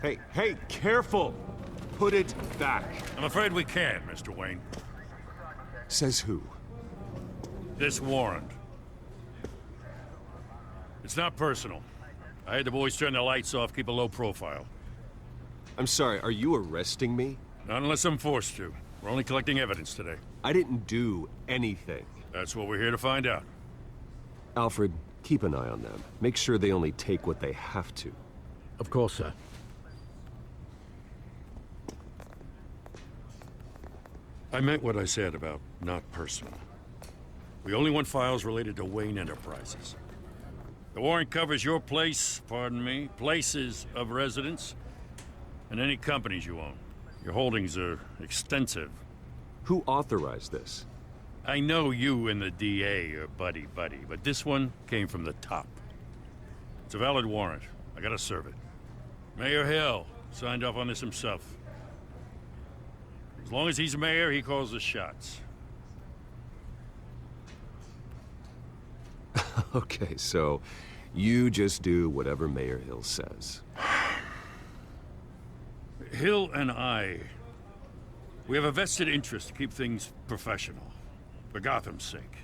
Hey, careful! Put it back. I'm afraid we can't, Mr. Wayne. Says who? This warrant. It's not personal. I had the boys turn the lights off, keep a low profile. I'm sorry, are you arresting me? Not unless I'm forced to. We're only collecting evidence today. I didn't do anything. That's what we're here to find out. Alfred, keep an eye on them. Make sure they only take what they have to. Of course, sir. I meant what I said about not personal. We only want files related to Wayne Enterprises. The warrant covers your place, pardon me, places of residence, and any companies you own. Your holdings are extensive. Who authorized this? I know you and the DA are buddy-buddy, but this one came from the top. It's a valid warrant. I gotta serve it. Mayor Hill signed off on this himself. As long as he's mayor, he calls the shots. Okay, so you just do whatever Mayor Hill says. Hill and I, we have a vested interest to keep things professional. For Gotham's sake.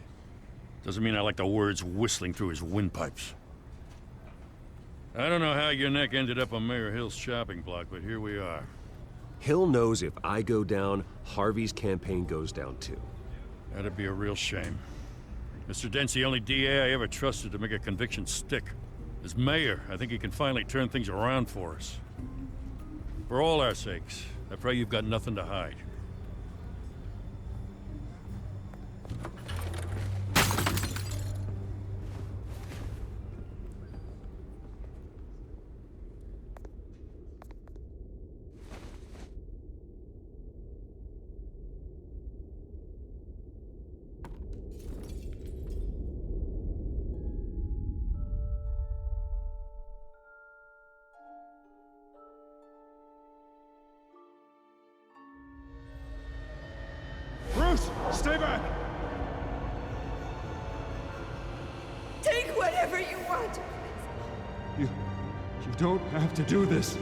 Doesn't mean I like the words whistling through his windpipes. I don't know how your neck ended up on Mayor Hill's chopping block, but here we are. Hill knows if I go down, Harvey's campaign goes down too. That'd be a real shame. Mr. Dent's the only DA I ever trusted to make a conviction stick. As mayor, I think he can finally turn things around for us. For all our sakes, I pray you've got nothing to hide. Bruce, stay back! Take whatever you want. You don't have to do this.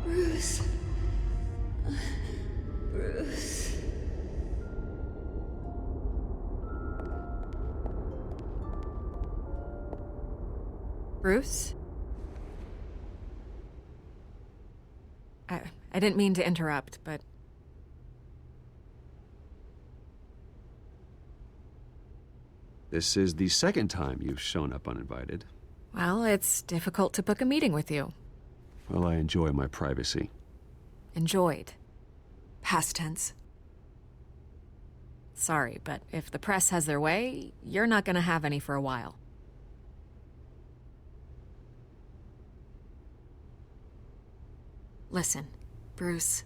Bruce. Bruce. Bruce? I didn't mean to interrupt, but... This is the second time you've shown up uninvited. Well, it's difficult to book a meeting with you. Well, I enjoy my privacy. Enjoyed. Past tense. Sorry, but if the press has their way, you're not gonna have any for a while. Listen, Bruce.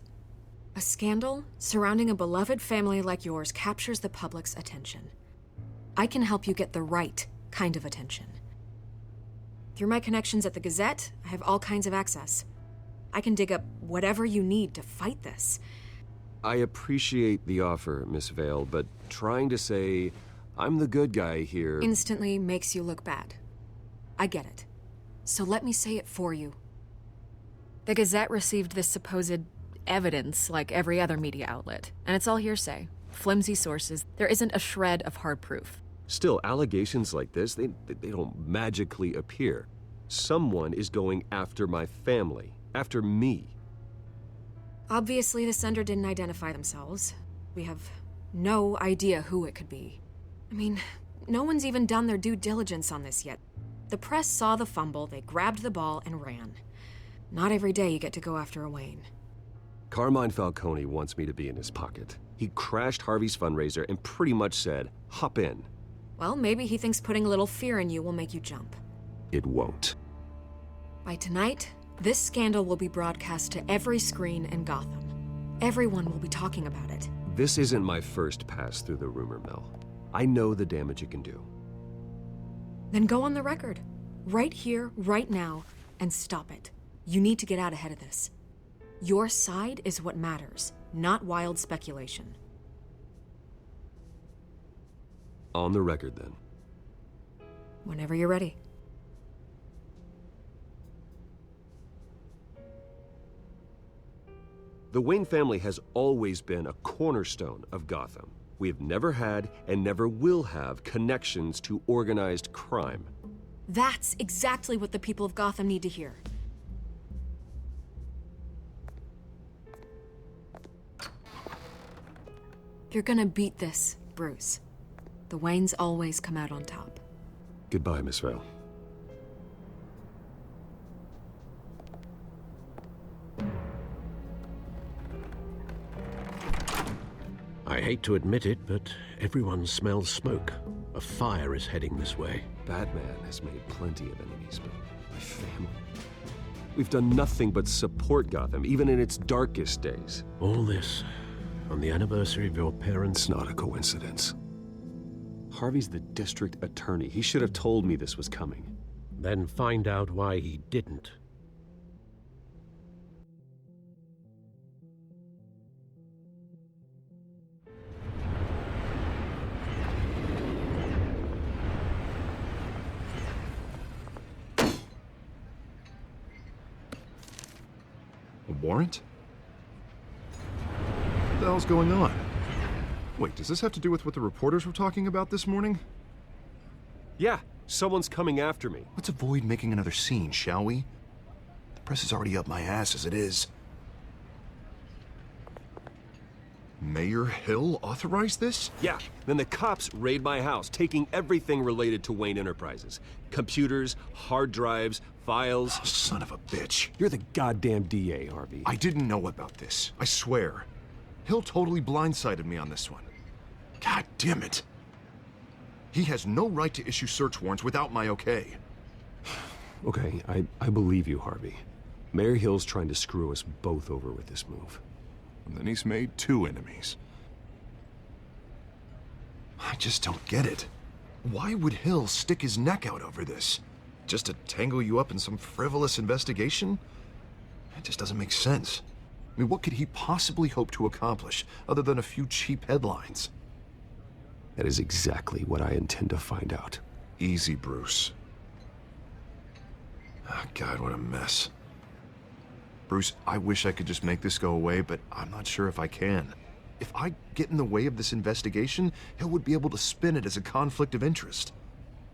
A scandal surrounding a beloved family like yours captures the public's attention. I can help you get the right kind of attention. Through my connections at the Gazette, I have all kinds of access. I can dig up whatever you need to fight this. I appreciate the offer, Miss Vale, but trying to say I'm the good guy here... Instantly makes you look bad. I get it. So let me say it for you. The Gazette received this supposed evidence like every other media outlet, and it's all hearsay. Flimsy sources. There isn't a shred of hard proof. Still, allegations like this, they don't magically appear. Someone is going after my family, after me. Obviously, the sender didn't identify themselves. We have no idea who it could be. I mean, no one's even done their due diligence on this yet. The press saw the fumble, they grabbed the ball and ran. Not every day you get to go after a Wayne. Carmine Falcone wants me to be in his pocket. He crashed Harvey's fundraiser and pretty much said, hop in. Well, maybe he thinks putting a little fear in you will make you jump. It won't. By tonight, this scandal will be broadcast to every screen in Gotham. Everyone will be talking about it. This isn't my first pass through the rumor mill. I know the damage it can do. Then go on the record. Right here, right now, and stop it. You need to get out ahead of this. Your side is what matters, not wild speculation. On the record, then. Whenever you're ready. The Wayne family has always been a cornerstone of Gotham. We have never had and never will have connections to organized crime. That's exactly what the people of Gotham need to hear. You're gonna beat this, Bruce. The Waynes always come out on top. Goodbye, Miss Vale. I hate to admit it, but everyone smells smoke. A fire is heading this way. Batman has made plenty of enemies, but my family? We've done nothing but support Gotham, even in its darkest days. All this on the anniversary of your parents' It's not a coincidence. Harvey's the district attorney. He should have told me this was coming. Then find out why he didn't. A warrant? What the hell's going on? Wait, does this have to do with what the reporters were talking about this morning? Yeah, someone's coming after me. Let's avoid making another scene, shall we? The press is already up my ass as it is. Mayor Hill authorized this? Yeah, then the cops raid my house, taking everything related to Wayne Enterprises. Computers, hard drives, files. Oh, son of a bitch. You're the goddamn DA, Harvey. I didn't know about this. I swear. Hill totally blindsided me on this one. God damn it. He has no right to issue search warrants without my okay. Okay, I believe you, Harvey. Mayor Hill's trying to screw us both over with this move. And then he's made two enemies. I just don't get it. Why would Hill stick his neck out over this? Just to tangle you up in some frivolous investigation? It just doesn't make sense. I mean, what could he possibly hope to accomplish other than a few cheap headlines? That is exactly what I intend to find out. Easy, Bruce. Oh, God, what a mess. Bruce, I wish I could just make this go away, but I'm not sure if I can. If I get in the way of this investigation, Hill would be able to spin it as a conflict of interest.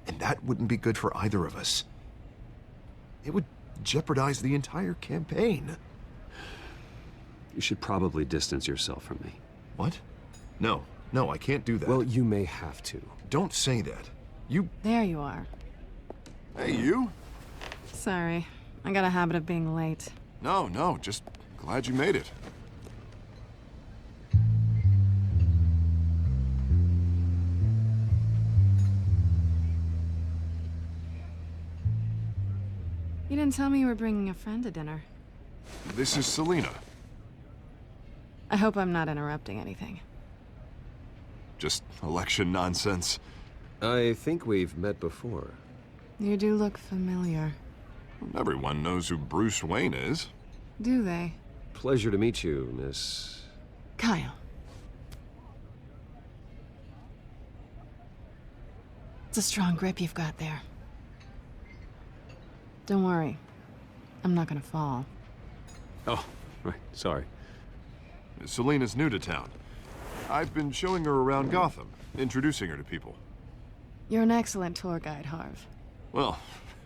And that wouldn't be good for either of us. It would jeopardize the entire campaign. You should probably distance yourself from me. What? No, I can't do that. Well, you may have to. Don't say that. You... There you are. Hey, you? Sorry. I got a habit of being late. No, just glad you made it. You didn't tell me you were bringing a friend to dinner. This is Selina. I hope I'm not interrupting anything. Just election nonsense. I think we've met before. You do look familiar. Everyone knows who Bruce Wayne is. Do they? Pleasure to meet you, Miss... Kyle. It's a strong grip you've got there. Don't worry. I'm not gonna fall. Oh, right, sorry. Selina's new to town. I've been showing her around Gotham, introducing her to people. You're an excellent tour guide, Harv. Well,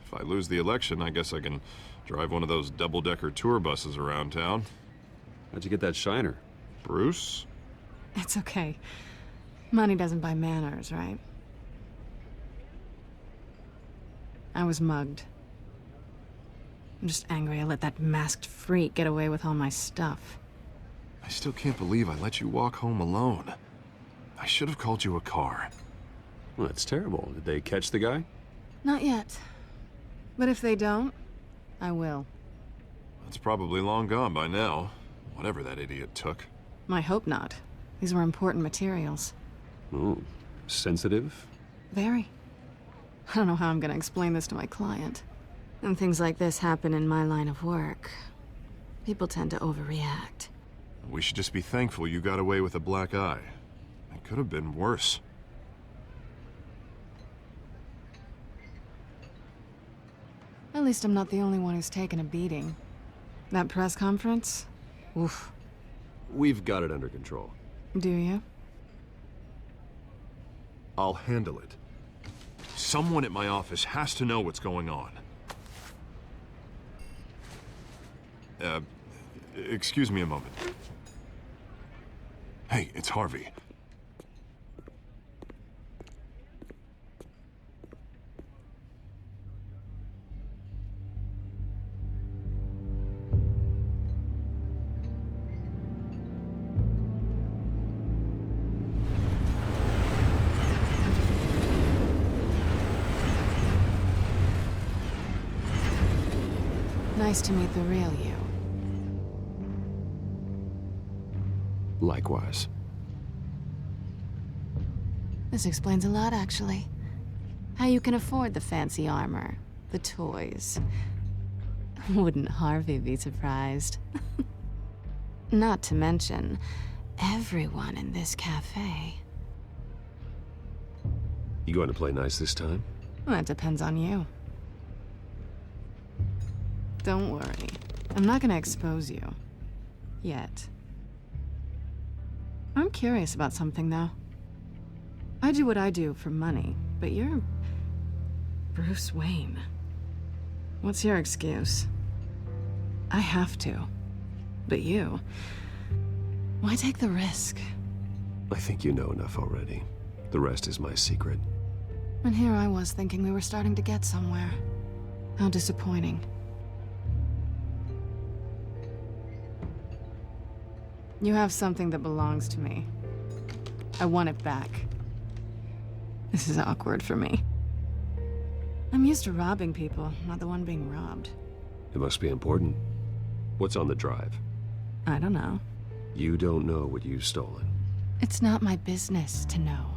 if I lose the election, I guess I can drive one of those double-decker tour buses around town. How'd you get that shiner? Bruce? It's okay. Money doesn't buy manners, right? I was mugged. I'm just angry I let that masked freak get away with all my stuff. I still can't believe I let you walk home alone. I should have called you a car. Well, that's terrible. Did they catch the guy? Not yet. But if they don't, I will. It's probably long gone by now, whatever that idiot took. I hope not. These were important materials. Ooh, sensitive? Very. I don't know how I'm gonna explain this to my client. And things like this happen in my line of work. People tend to overreact. We should just be thankful you got away with a black eye. It could have been worse. At least I'm not the only one who's taken a beating. That press conference? Oof. We've got it under control. Do you? I'll handle it. Someone at my office has to know what's going on. Excuse me a moment. Hey, it's Harvey. Nice to meet the real you. Likewise. This explains a lot, actually. How you can afford the fancy armor, the toys. Wouldn't Harvey be surprised? Not to mention, everyone in this cafe. You going to play nice this time? Well, that depends on you. Don't worry. I'm not gonna expose you. Yet. I'm curious about something, though. I do what I do for money, but you're... Bruce Wayne. What's your excuse? I have to. But you... Why take the risk? I think you know enough already. The rest is my secret. And here I was thinking we were starting to get somewhere. How disappointing. You have something that belongs to me. I want it back. This is awkward for me. I'm used to robbing people, not the one being robbed. It must be important. What's on the drive? I don't know. You don't know what you've stolen. It's not my business to know.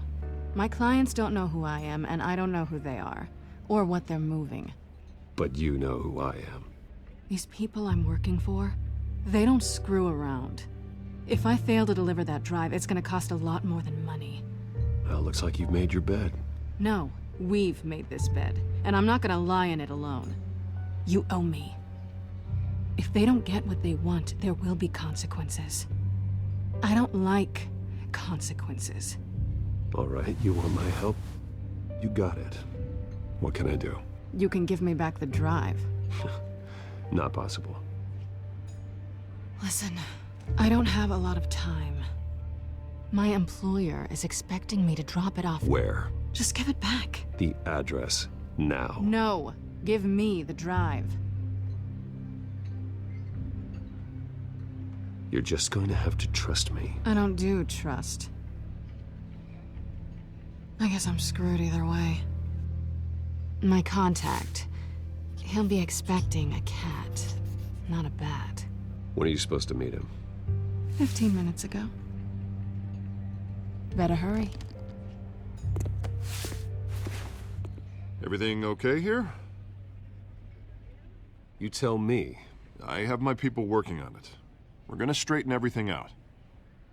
My clients don't know who I am, and I don't know who they are, or what they're moving. But you know who I am. These people I'm working for, they don't screw around. If I fail to deliver that drive, it's gonna cost a lot more than money. Well, looks like you've made your bed. No, we've made this bed, and I'm not gonna lie in it alone. You owe me. If they don't get what they want, there will be consequences. I don't like consequences. All right, you want my help? You got it. What can I do? You can give me back the drive. Not possible. Listen, I don't have a lot of time. My employer is expecting me to drop it off. Where? Just give it back. The address, now. No, give me the drive. You're just going to have to trust me. I don't do trust. I guess I'm screwed either way. My contact, he'll be expecting a cat, not a bat. When are you supposed to meet him? 15 minutes ago. Better hurry. Everything okay here? You tell me. I have my people working on it. We're gonna straighten everything out.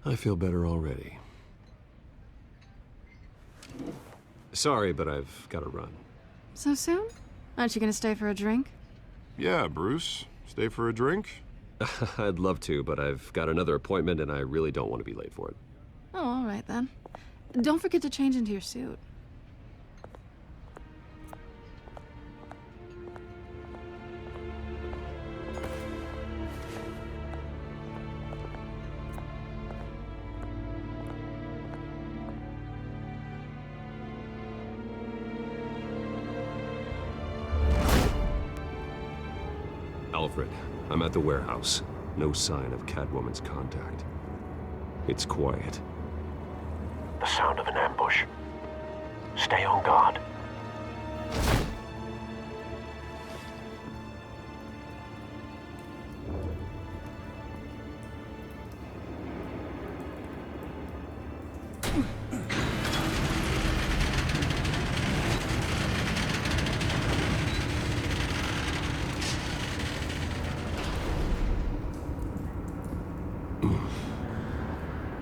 I feel better already. Sorry, but I've got to run. So soon? Aren't you gonna stay for a drink? Yeah, Bruce. Stay for a drink? I'd love to, but I've got another appointment and I really don't want to be late for it. Oh, all right then. Don't forget to change into your suit. Alfred, I'm at the warehouse. No sign of Catwoman's contact. It's quiet. The sound of an ambush. Stay on guard.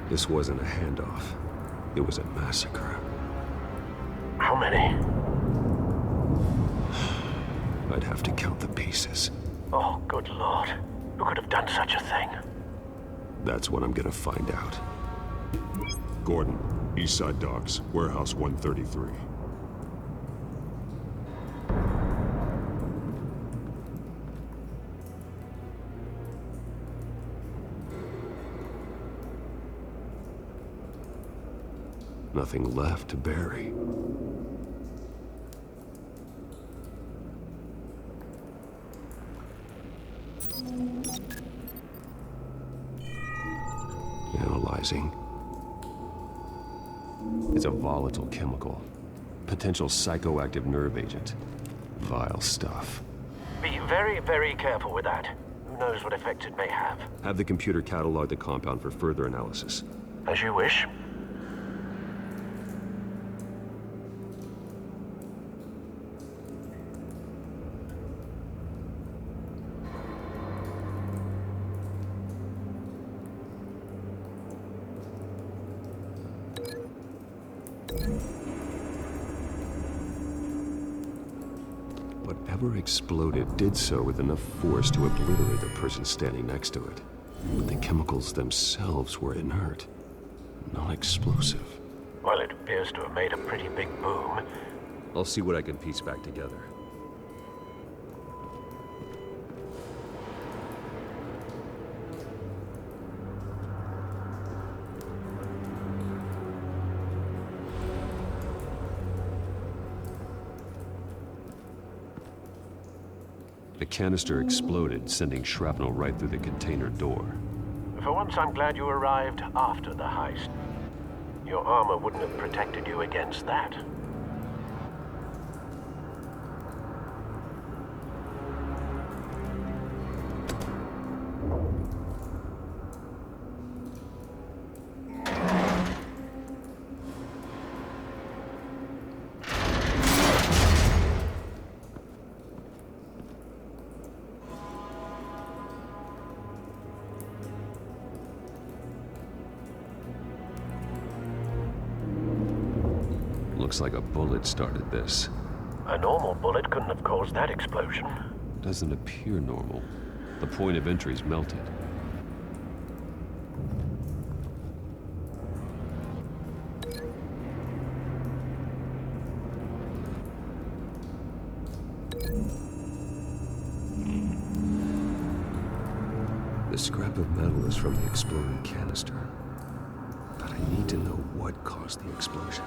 This wasn't a handoff. It was a massacre. How many? I'd have to count the pieces. Oh, good lord. Who could have done such a thing? That's what I'm gonna find out. Gordon, Eastside Docks, Warehouse 133. Nothing left to bury. Analyzing. It's a volatile chemical. Potential psychoactive nerve agent. Vile stuff. Be very, very careful with that. Who knows what effects it may have. Have the computer catalog the compound for further analysis. As you wish. Whatever exploded did so with enough force to obliterate the person standing next to it. But the chemicals themselves were inert, non-explosive. Well, it appears to have made a pretty big boom. I'll see what I can piece back together. The canister exploded, sending shrapnel right through the container door. For once, I'm glad you arrived after the heist. Your armor wouldn't have protected you against that. Looks like a bullet started this. A normal bullet couldn't have caused that explosion. Doesn't appear normal. The point of entry's melted. The scrap of metal is from the exploding canister. But I need to know what caused the explosion.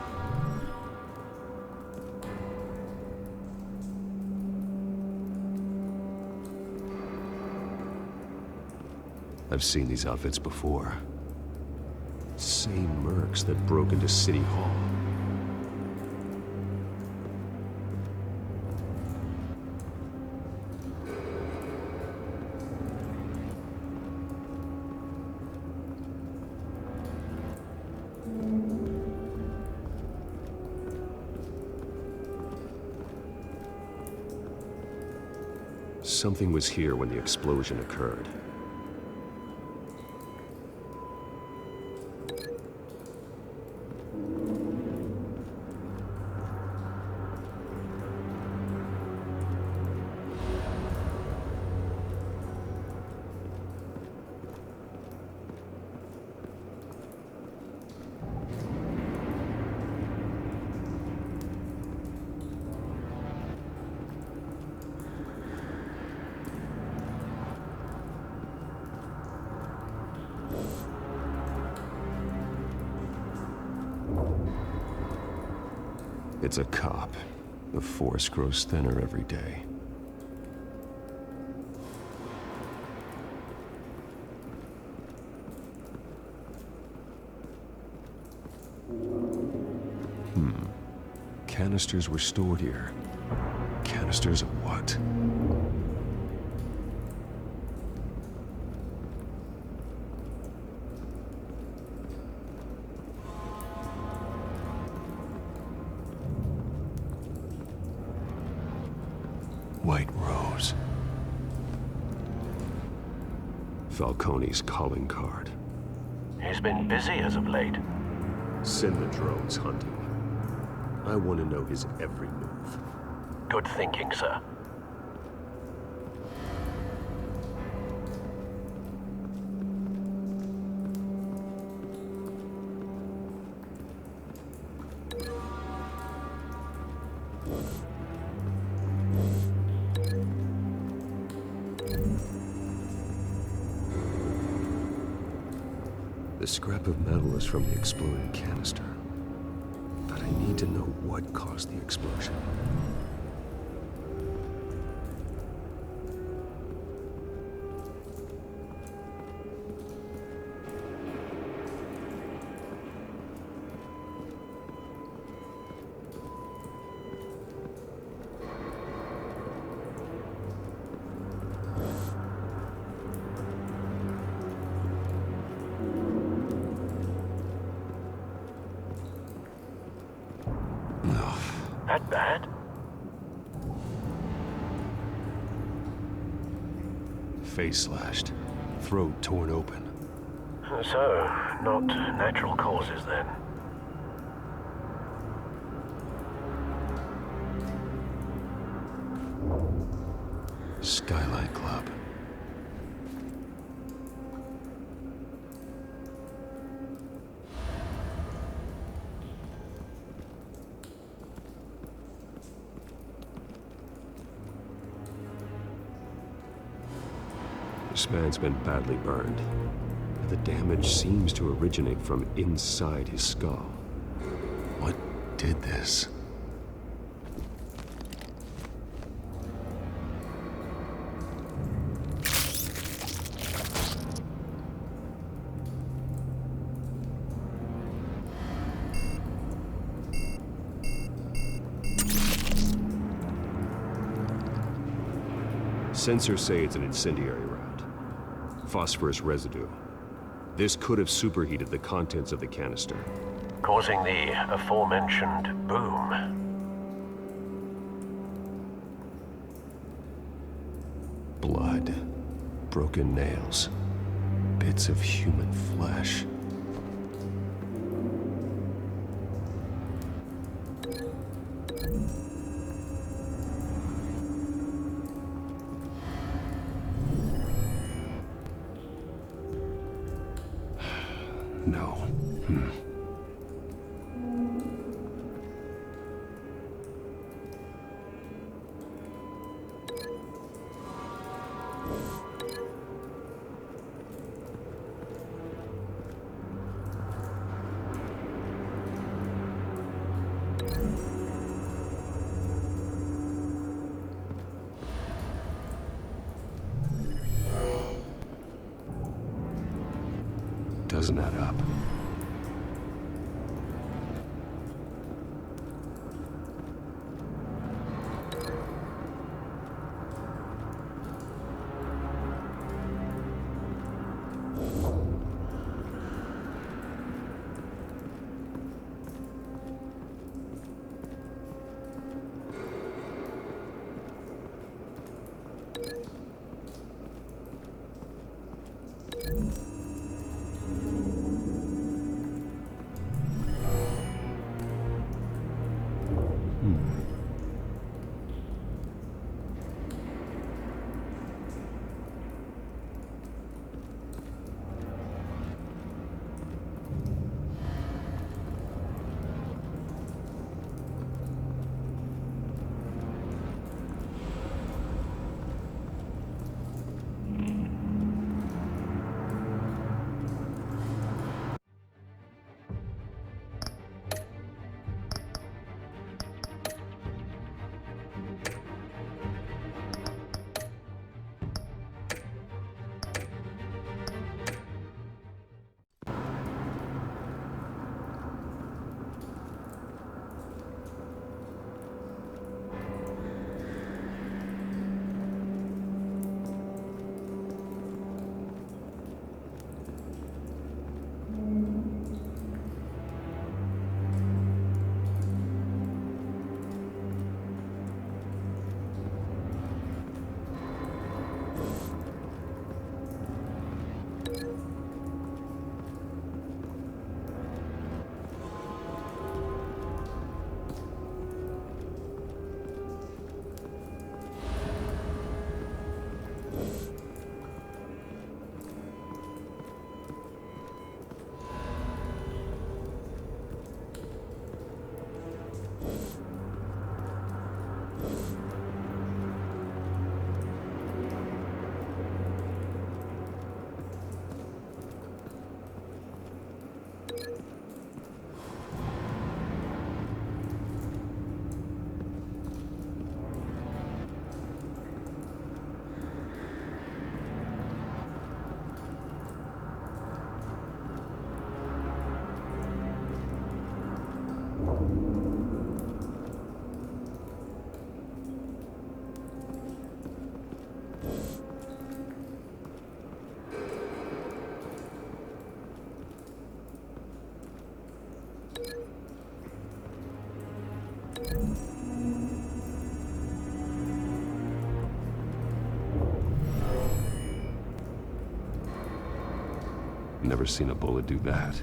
I've seen these outfits before. Same mercs that broke into City Hall. Something was here when the explosion occurred. It's a cop. The force grows thinner every day. Canisters were stored here. Canisters of what? White Rose. Falcone's calling card. He's been busy as of late. Send the drones hunting. I want to know his every move. Good thinking, sir. The scrap of metal is from the exploded canister. But I need to know what caused the explosion. That bad? Face slashed. Throat torn open. So, not natural causes then. Skylight Club. This man's been badly burned. The damage seems to originate from inside his skull. What did this? Sensors say it's an incendiary round. Phosphorus residue. This could have superheated the contents of the canister, Causing the aforementioned boom. blood, broken nails, bits of human flesh. No. Doesn't add up. Never seen a bullet do that.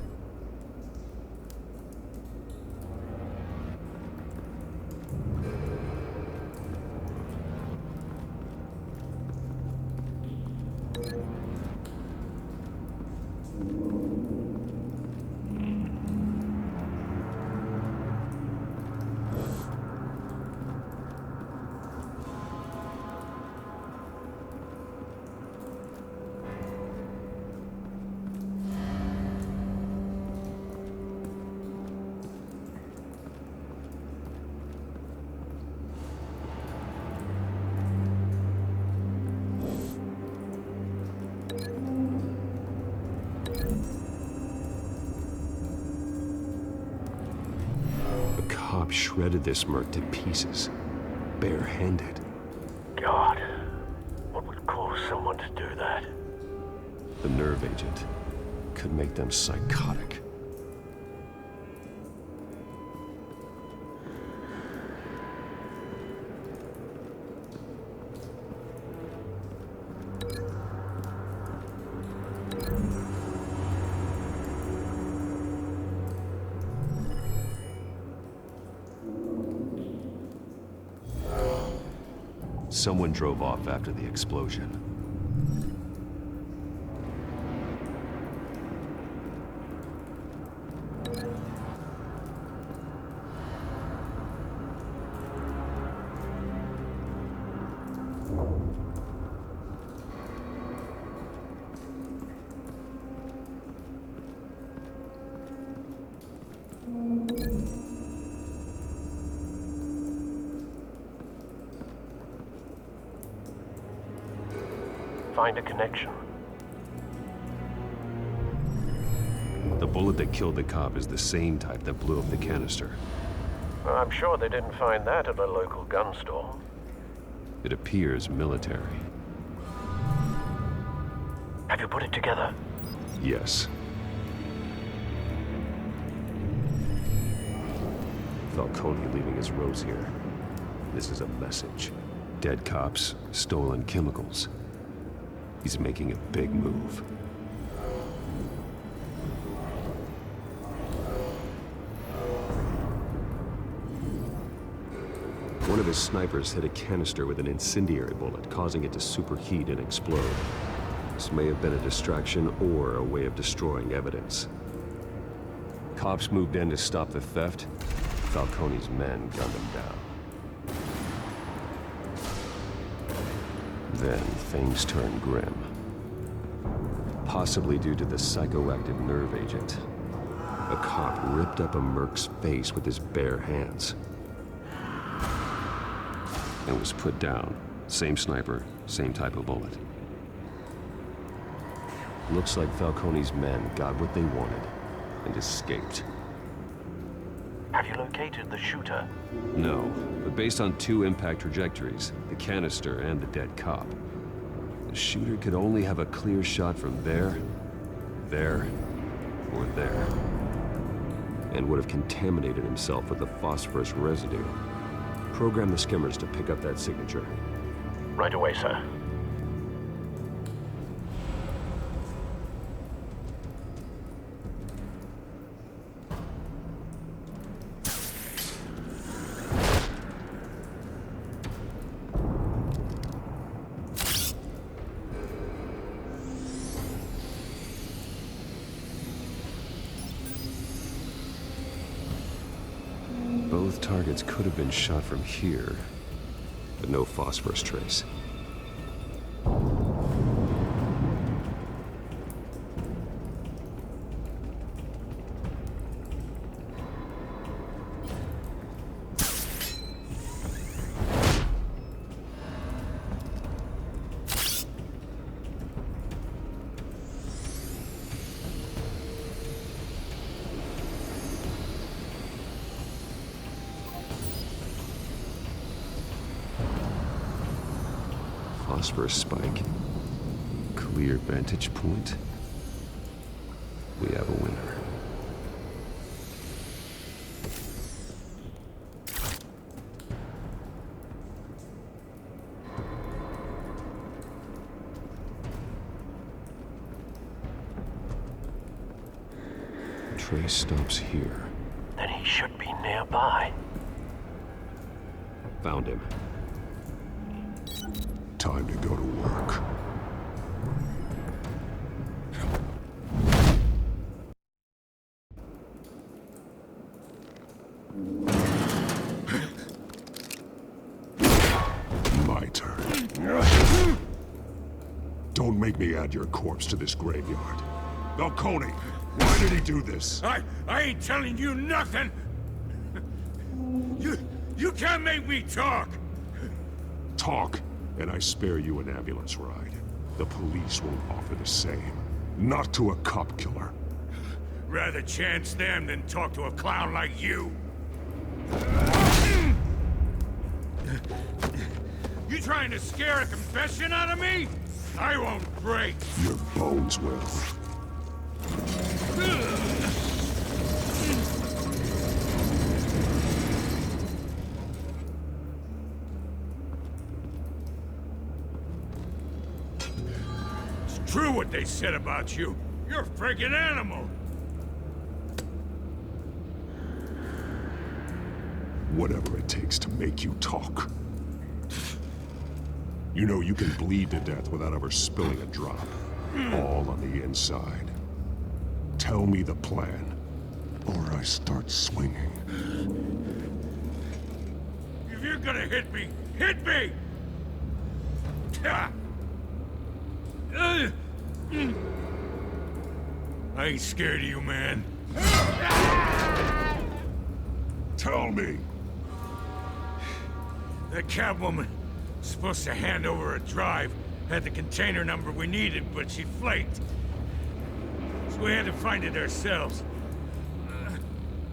Cop shredded this merc to pieces, barehanded. God, what would cause someone to do that? The nerve agent could make them psychotic. Someone drove off after the explosion. Find a connection. The bullet that killed the cop is the same type that blew up the canister. I'm sure they didn't find that at a local gun store. It appears military. Have you put it together? Yes. Falcone leaving his rose here. This is a message. Dead cops, stolen chemicals. He's making a big move. One of his snipers hit a canister with an incendiary bullet, causing it to superheat and explode. This may have been a distraction or a way of destroying evidence. Cops moved in to stop the theft. Falcone's men gunned him down. Then things turned grim. Possibly due to the psychoactive nerve agent. A cop ripped up a merc's face with his bare hands. And was put down. Same sniper, same type of bullet. Looks like Falcone's men got what they wanted and escaped. Have you located the shooter? No, but based on two impact trajectories, the canister and the dead cop, the shooter could only have a clear shot from there, or there, and would have contaminated himself with the phosphorus residue. Program the skimmers to pick up that signature. Right away, sir. Both targets could have been shot from here, but no phosphorus trace. Phosphorus spike. Clear vantage point. We have a winner. trace stops here. Then he should be nearby. Found him. Time to go to work. My turn. Don't make me add your corpse to this graveyard. Falcone, why did he do this? I ain't telling you nothing! You can't make me talk! Talk, and I spare you an ambulance ride. The police won't offer the same. Not to a cop killer. Rather chance them than talk to a clown like you. You trying to scare a confession out of me? I won't break. Your bones will. It's true what they said about you. You're a freaking animal. Whatever it takes to make you talk. You know you can bleed to death without ever spilling a drop. All on the inside. Tell me the plan, or I start swinging. If you're gonna hit me, hit me! I ain't scared of you, man. Tell me! That Catwoman was supposed to hand over a drive, had the container number we needed, but she flaked. So we had to find it ourselves.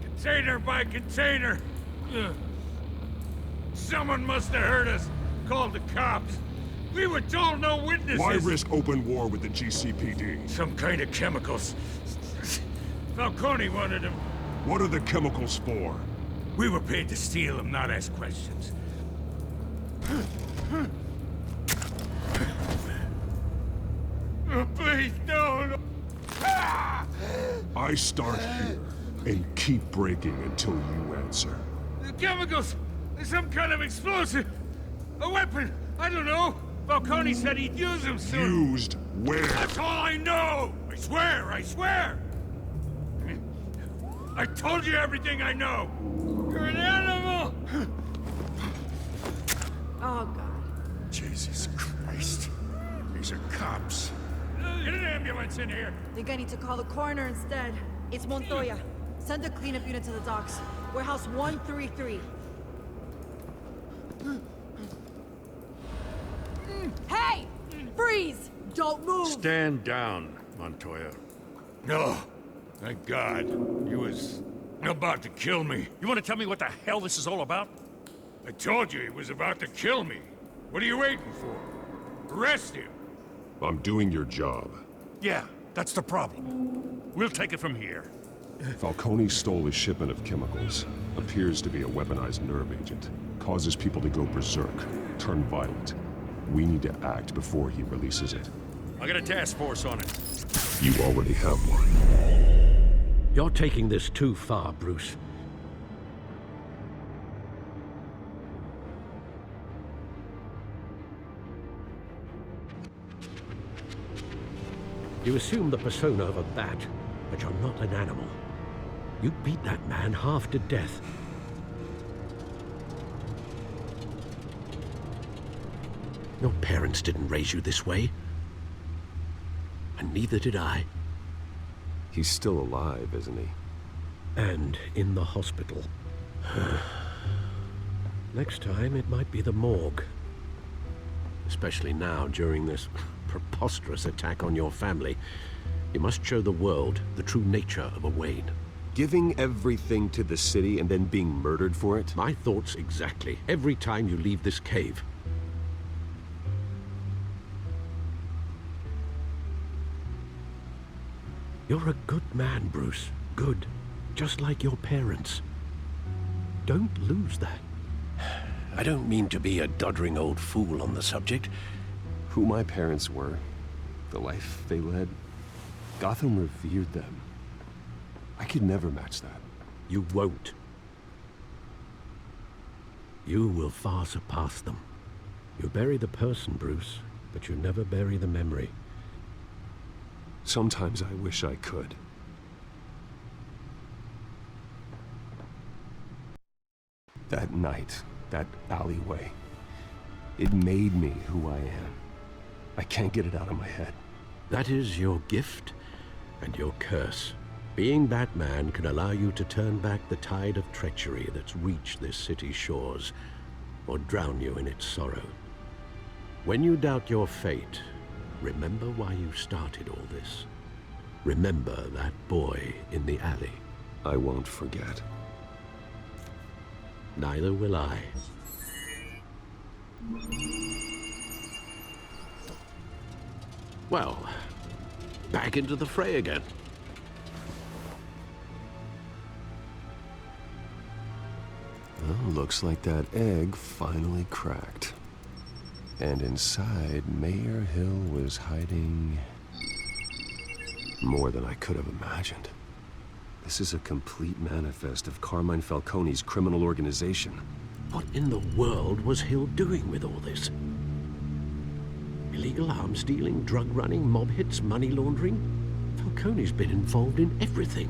Container by container. Someone must have heard us, called the cops. We were told no witnesses. Why risk open war with the GCPD? Some kind of chemicals. Falcone wanted them. What are the chemicals for? We were paid to steal them, not ask questions. Oh, please, no! I start here and keep breaking until you answer. The chemicals! There's some kind of explosive! A weapon! I don't know! Falcone said he'd use them soon! Used where? That's all I know! I swear, I swear! I told you everything I know! You're an animal! Oh, God. Jesus Christ. These are cops. Get an ambulance in here! Think I need to call the coroner instead. It's Montoya. Send a cleanup unit to the docks. Warehouse 133. Hey! Freeze! Don't move! Stand down, Montoya. No. Thank God. He was about to kill me. You want to tell me what the hell this is all about? I told you he was about to kill me. What are you waiting for? Arrest him. I'm doing your job. Yeah, that's the problem. We'll take it from here. Falcone stole a shipment of chemicals. Appears to be a weaponized nerve agent. Causes people to go berserk, turn violent. We need to act before he releases it. I got a task force on it. You already have one. You're taking this too far, Bruce. You assume the persona of a bat, but you're not an animal. You beat that man half to death. Your parents didn't raise you this way. And neither did I. He's still alive, isn't he? And in the hospital. Next time, it might be the morgue. Especially now, during this preposterous attack on your family. You must show the world the true nature of a Wayne. Giving everything to the city and then being murdered for it? My thoughts exactly. Every time you leave this cave. You're a good man, Bruce. Good. Just like your parents. Don't lose that. I don't mean to be a doddering old fool on the subject. Who my parents were, the life they led, Gotham revered them. I could never match that. You won't. You will far surpass them. You bury the person, Bruce, but you never bury the memory. Sometimes I wish I could. That night, that alleyway, it made me who I am. I can't get it out of my head. That is your gift and your curse. Being Batman can allow you to turn back the tide of treachery that's reached this city's shores, or drown you in its sorrow. When you doubt your fate, remember why you started all this. Remember that boy in the alley. I won't forget. Neither will I. Well, back into the fray again. Well, looks like that egg finally cracked. And inside, Mayor Hill was hiding more than I could have imagined. This is a complete manifest of Carmine Falcone's criminal organization. What in the world was Hill doing with all this? Illegal arms dealing, drug running, mob hits, money laundering? Falcone's been involved in everything.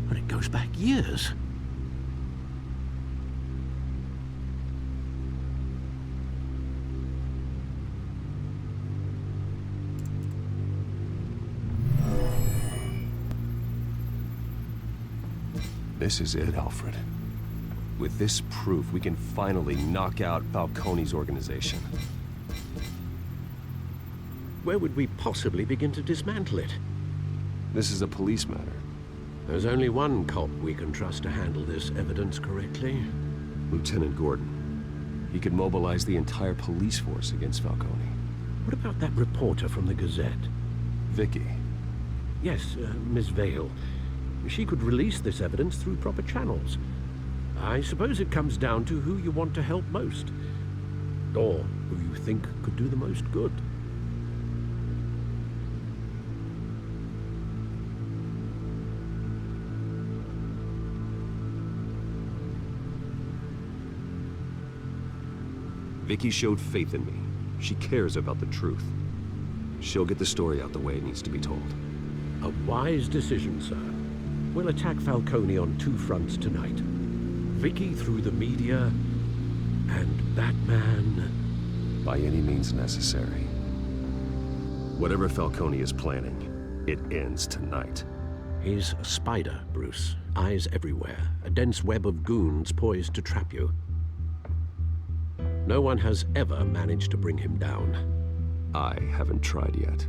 And it goes back years. This is it, Alfred. With this proof, we can finally knock out Falcone's organization. Where would we possibly begin to dismantle it? This is a police matter. There's only one cop we can trust to handle this evidence correctly. Lieutenant Gordon. He could mobilize the entire police force against Falcone. What about that reporter from the Gazette? Vicky. Yes, Miss Vale. She could release this evidence through proper channels. I suppose it comes down to who you want to help most. Or who you think could do the most good. Vicky showed faith in me. She cares about the truth. She'll get the story out the way it needs to be told. A wise decision, sir. We'll attack Falcone on two fronts tonight. Vicky through the media, and Batman... by any means necessary. Whatever Falcone is planning, it ends tonight. He's a spider, Bruce. Eyes everywhere. A dense web of goons poised to trap you. No one has ever managed to bring him down. I haven't tried yet.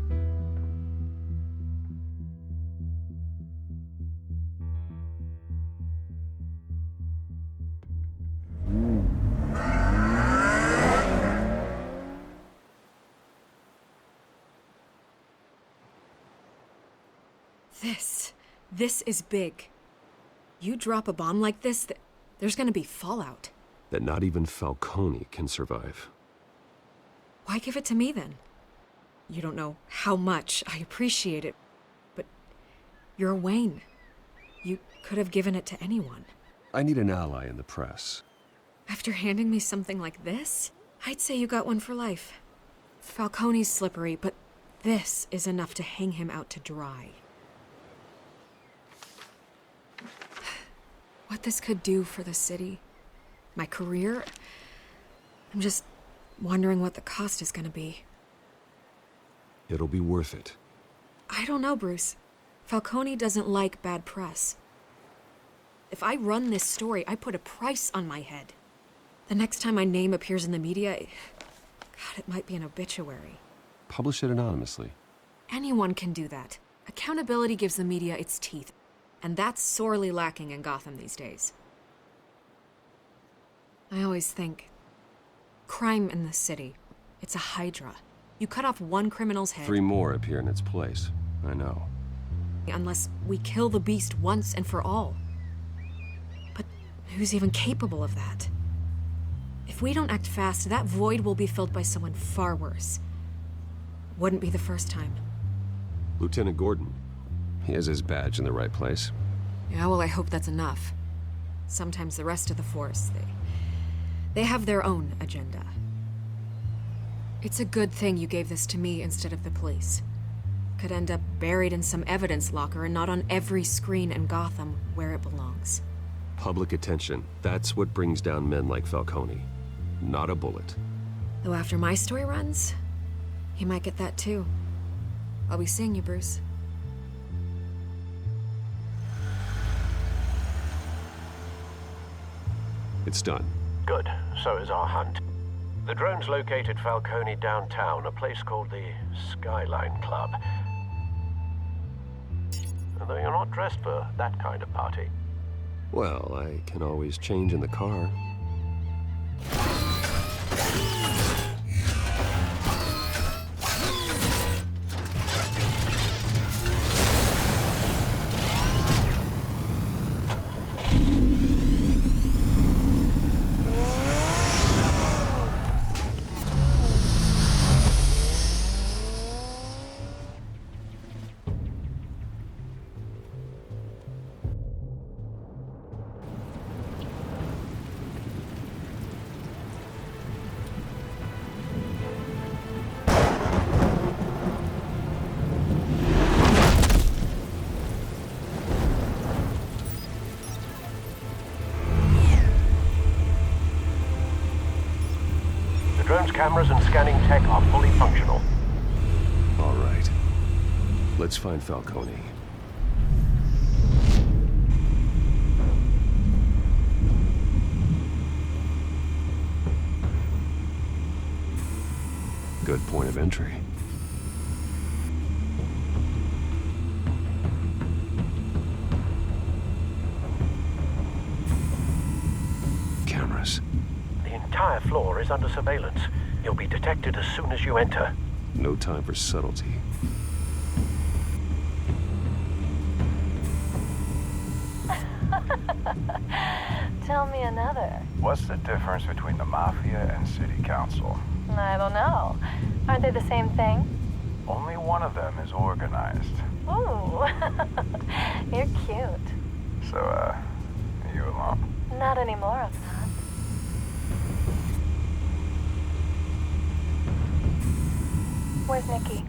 This is big. You drop a bomb like this, there's gonna be fallout. That not even Falcone can survive. Why give it to me then? You don't know how much I appreciate it, but you're Wayne. You could have given it to anyone. I need an ally in the press. After handing me something like this, I'd say you got one for life. Falcone's slippery, but this is enough to hang him out to dry. What this could do for the city, my career, I'm just wondering what the cost is gonna be. It'll be worth it. I don't know, Bruce. Falcone doesn't like bad press. If I run this story, I put a price on my head. The next time my name appears in the media, God, it might be an obituary. Publish it anonymously. Anyone can do that. Accountability gives the media its teeth, and that's sorely lacking in Gotham these days. I always think, crime in the city, it's a hydra. You cut off one criminal's head... 3 more appear in its place. I know. Unless we kill the beast once and for all. But who's even capable of that? If we don't act fast, that void will be filled by someone far worse. Wouldn't be the first time. Lieutenant Gordon. He has his badge in the right place. Yeah, well, I hope that's enough. Sometimes the rest of the force, they have their own agenda. It's a good thing you gave this to me instead of the police. Could end up buried in some evidence locker and not on every screen in Gotham where it belongs. Public attention. That's what brings down men like Falcone. Not a bullet. Though after my story runs, he might get that too. I'll be seeing you, Bruce. It's done. Good. So is our hunt. The drone's located Falcone downtown, a place called the Skyline Club. Although you're not dressed for that kind of party. Well, I can always change in the car. The drone's cameras and scanning tech are fully functional. All right. Let's find Falcone. Good point of entry. Cameras. The entire floor is under surveillance. You'll be detected as soon as you enter. No time for subtlety. Tell me another. What's the difference between the Mafia and City Council? I don't know. Aren't they the same thing? Only one of them is organized. Ooh, you're cute. So, are you alone? Not anymore, I'm not. Where's Nikki?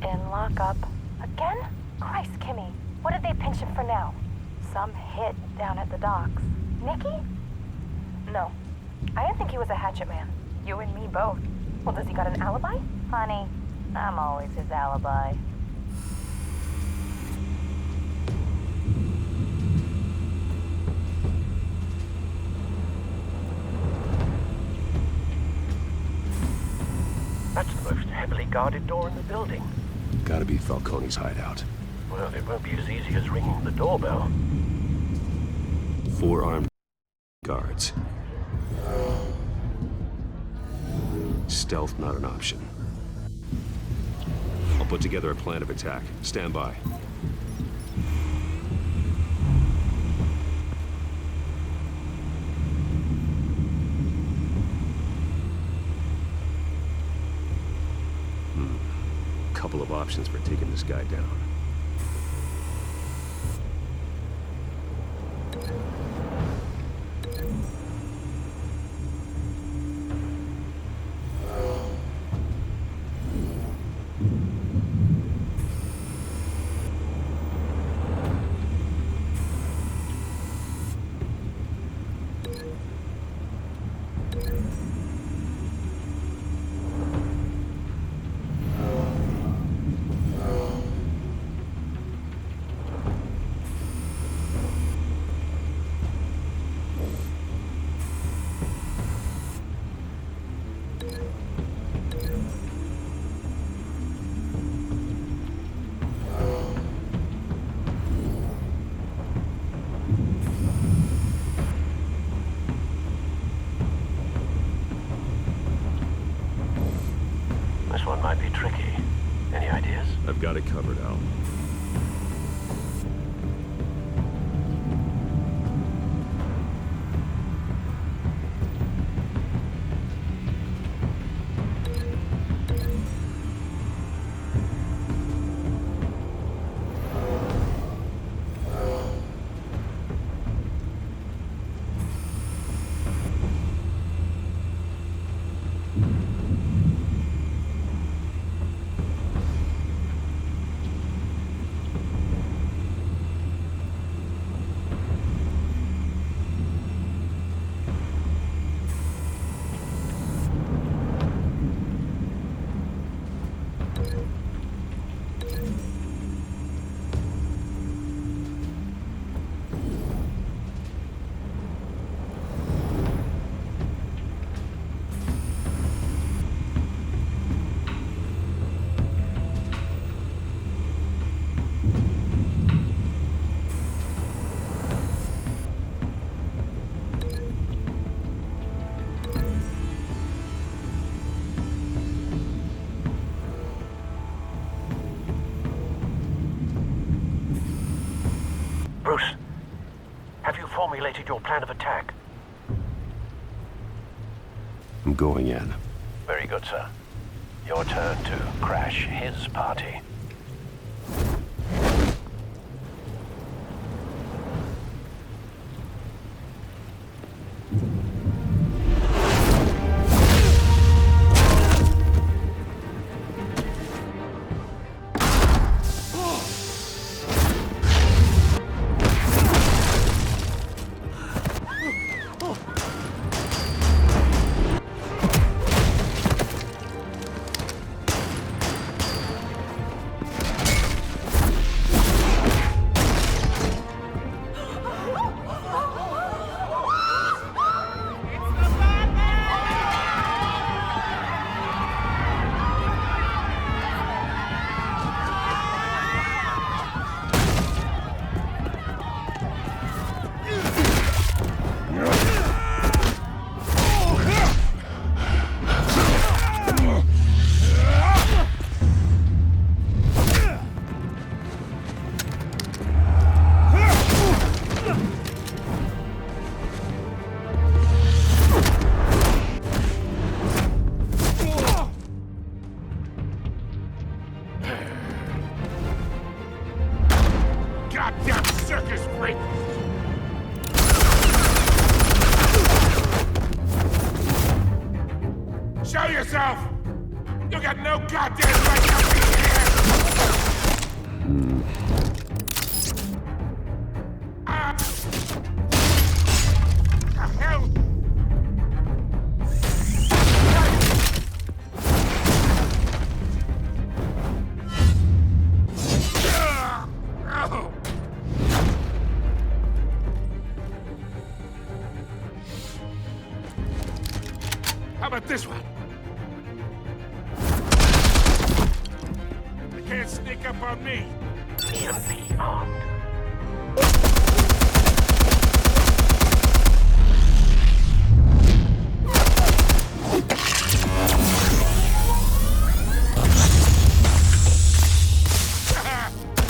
In lockup. Again? Christ, Kimmy. What did they pinch him for now? Some hit down at the docks. Nikki? No. I didn't think he was a hatchet man. You and me both. Well, does he got an alibi? Honey, I'm always his alibi. That's the most heavily guarded door in the building. Gotta be Falcone's hideout. Well, it won't be as easy as ringing the doorbell. 4 armed guards. Stealth not an option. I'll put together a plan of attack. Stand by. Couple of options for taking this guy down. This one might be tricky. Any ideas? I've got it covered, Al. Bruce, have you formulated your plan of attack? I'm going in. Very good, sir. Your turn to crash his party. Goddamn circus freak! Show yourself! You got no goddamn right to be here! The hell? How about this one? They can't sneak up on me. EMP armed.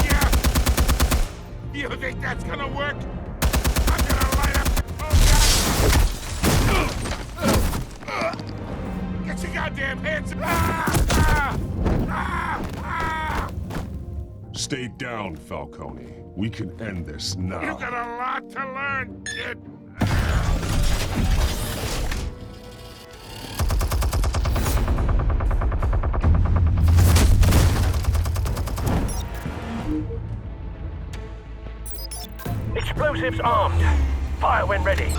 Yeah. You think that's gonna work? I'm gonna light up. Oh God! Get your goddamn hands up! Stay down, Falcone. We can end this now. You got a lot to learn, kid. Explosives armed. Fire when ready.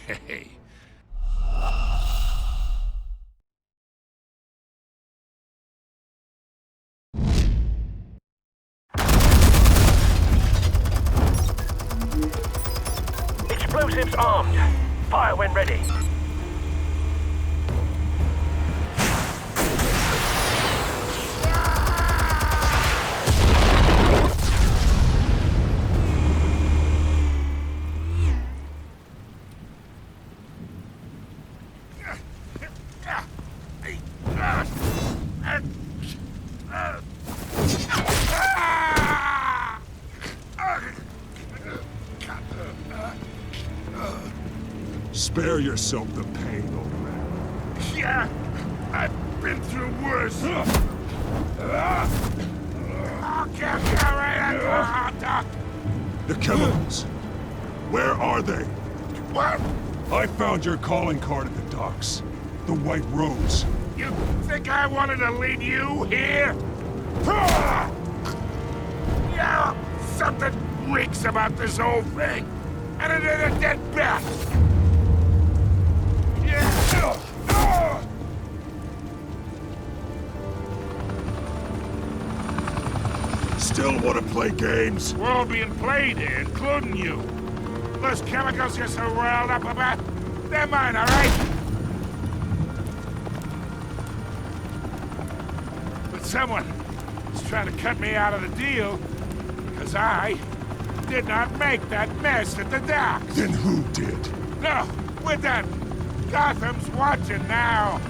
Hey. Explosives armed. Fire when ready. Spare yourself the pain, old man. Yeah, I've been through worse. I'll get you right at the hot dog. The chemicals. Where are they? What? I found your calling card at the docks. The White Rose. You think I wanted to lead you here? Yeah, something reeks about this whole thing. And it is a dead bat. Still want to play games? We're all being played here, including you. Those chemicals you're so riled up about, they're mine, all right? But someone is trying to cut me out of the deal because I did not make that mess at the docks. Then who did? No, we're done. Gotham's watching now.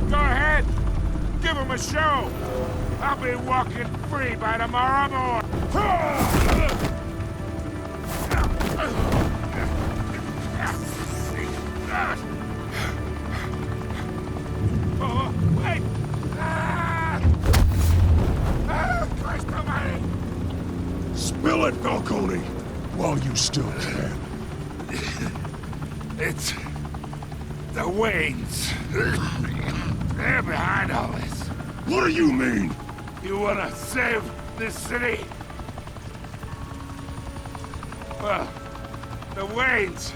Go ahead. Give him a show. I'll be walking free by tomorrow morning. Oh, wait! Christ almighty! Spill it, Falcone, while you still can. It's the Waynes. They're behind all this. What do you mean? You wanna save this city? Well, the Waynes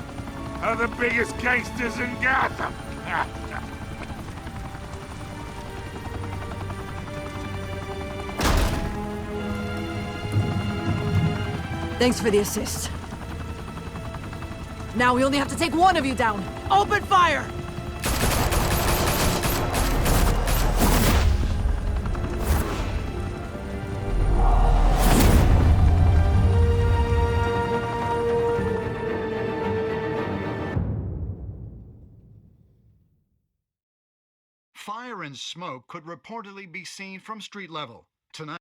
are the biggest gangsters in Gotham. Thanks for the assist. Now we only have to take one of you down. Open fire! Fire and smoke could reportedly be seen from street level. Tonight